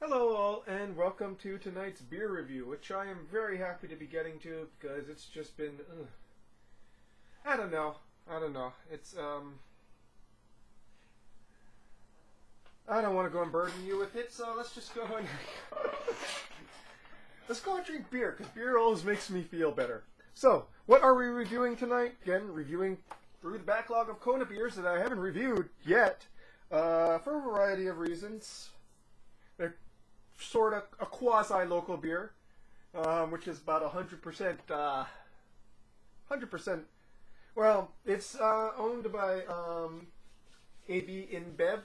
Hello all, and welcome to tonight's beer review, which I am very happy to be getting to because it's just been, I don't know, it's, I don't want to go and burden you with it, so let's just go and, let's go and drink beer, because beer always makes me feel better. So, what are we reviewing tonight? Again, reviewing through the backlog of Kona beers that I haven't reviewed yet, for a variety of reasons. They're sort of a quasi-local beer, which is about 100%, 100%, well, it's owned by AB InBev.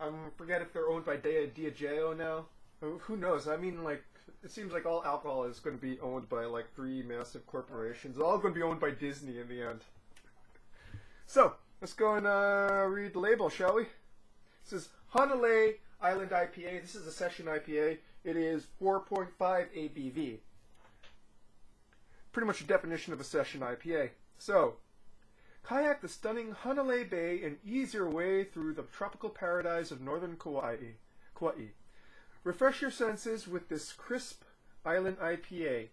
I forget if they're owned by Diageo now. Who knows? I mean, like, it seems like all alcohol is going to be owned by, like, three massive corporations. All going to be owned by Disney in the end. So, let's go and read the label, shall we? This is Hanalei Island IPA. This is a session IPA. It is 4.5 ABV. Pretty much a definition of a session IPA. So, kayak the stunning Hanalei Bay and ease your way through the tropical paradise of northern Kauai. Refresh your senses with this crisp island IPA.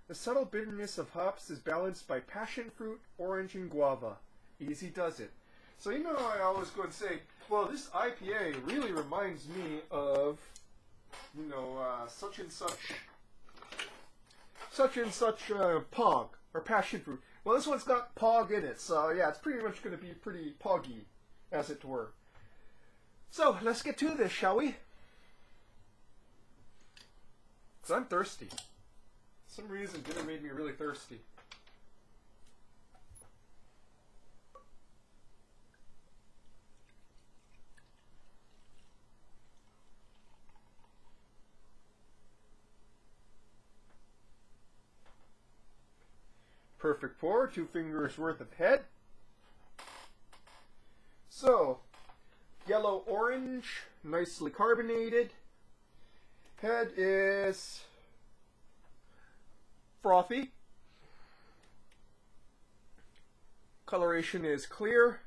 The subtle bitterness of hops is balanced by passion fruit, orange, and guava. Easy does it. So you know I always go and say, well, this IPA really reminds me of, you know, such and such pog, or passion fruit. Well, this one's got pog in it, so yeah, it's pretty much going to be pretty poggy, as it were. So, let's get to this, shall we? Because I'm thirsty. For some reason, dinner made me really thirsty. Perfect pour, 2 fingers worth of head. So, yellow orange, nicely carbonated. Head is frothy. Coloration is clear.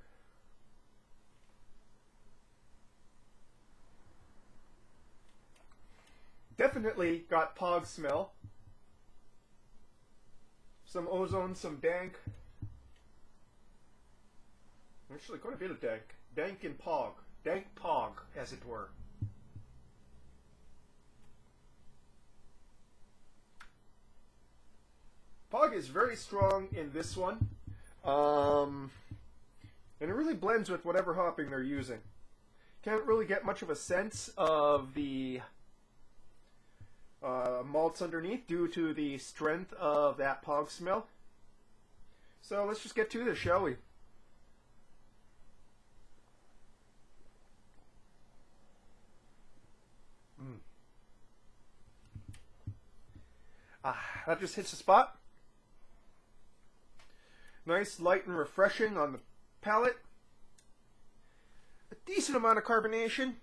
Definitely got pog smell. Some ozone, some dank. Actually, quite a bit of dank. Dank and pog. Dank pog, as it were. Pog is very strong in this one. And it really blends with whatever hopping they're using. Can't really get much of a sense of the malts underneath due to the strength of that pog smell. So let's just get to this, shall we? That just hits the spot. Nice, light, and refreshing on the palate. A decent amount of carbonation.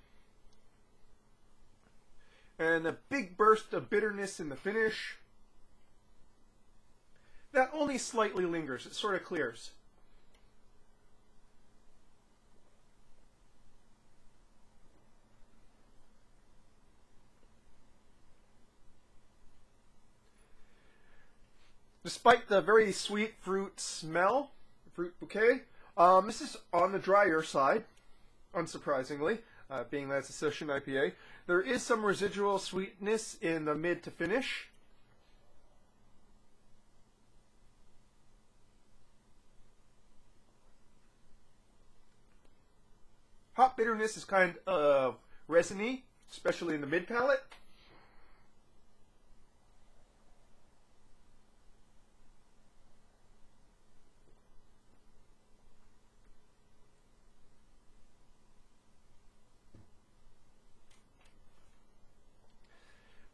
And a big burst of bitterness in the finish. That only slightly lingers. It sort of clears. Despite the very sweet fruit smell, fruit bouquet, this is on the drier side, unsurprisingly, being that it's a session IPA. There is some residual sweetness in the mid to finish. Hop bitterness is kind of resiny, especially in the mid palate.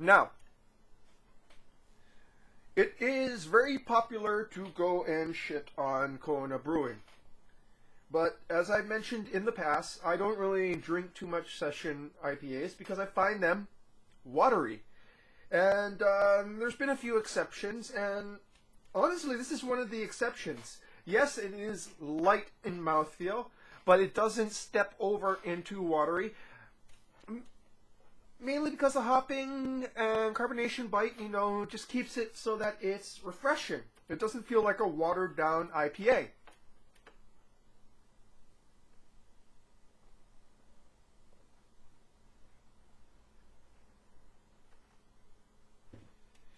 Now, it is very popular to go and shit on Kona Brewing. But as I've mentioned in the past, I don't really drink too much session IPAs because I find them watery. And there's been a few exceptions, and honestly, this is one of the exceptions. Yes, it is light in mouthfeel, but it doesn't step over into watery. mainly because the hopping and carbonation bite, you know, just keeps it so that it's refreshing. It doesn't feel like a watered down IPA.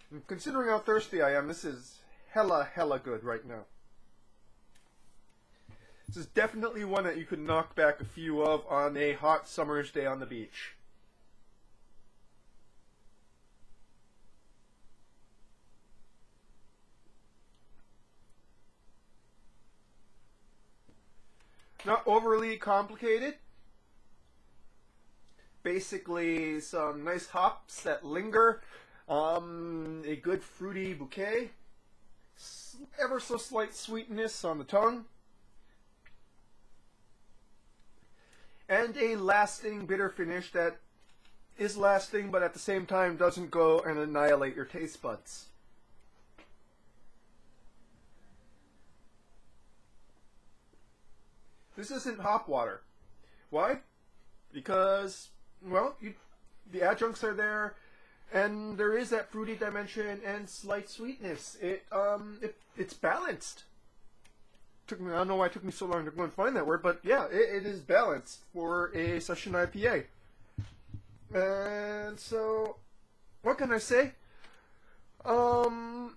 And considering how thirsty I am, this is hella good right now. This is definitely one that you could knock back a few of on a hot summer's day on the beach. Not overly complicated. Basically, some nice hops that linger. A good fruity bouquet. Ever so slight sweetness on the tongue. And a lasting bitter finish that is lasting, but at the same time doesn't go and annihilate your taste buds. This isn't hop water. Why? Because, well, the adjuncts are there, and there is that fruity dimension and slight sweetness. It's balanced. I don't know why it took me so long to go and find that word, but yeah, it is balanced for a session IPA. And so, what can I say? I'm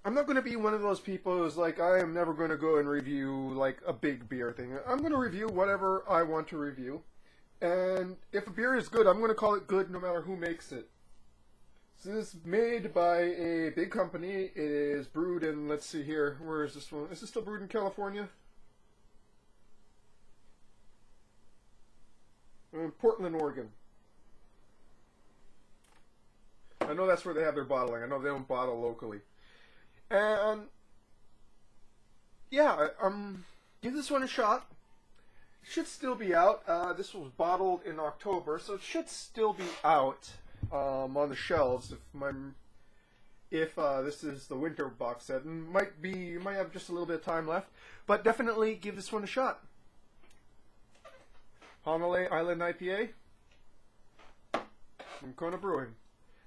not going to be one of those people who's like, I am never going to go and review like a big beer thing. I'm going to review whatever I want to review. And if a beer is good, I'm going to call it good no matter who makes it. So this is made by a big company. It is brewed in, let's see here, where is this one? Is this still brewed in California? In Portland, Oregon. I know that's where they have their bottling. I know they don't bottle locally. And yeah, give this one a shot. It should still be out. This was bottled in October, so it should still be out on the shelves if this is the winter box set. And you might have just a little bit of time left, but definitely give this one a shot. Hanalei Island IPA from Kona Brewing.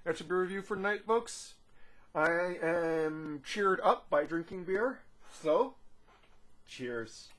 That's a beer review for tonight, folks. I am cheered up by drinking beer, so cheers.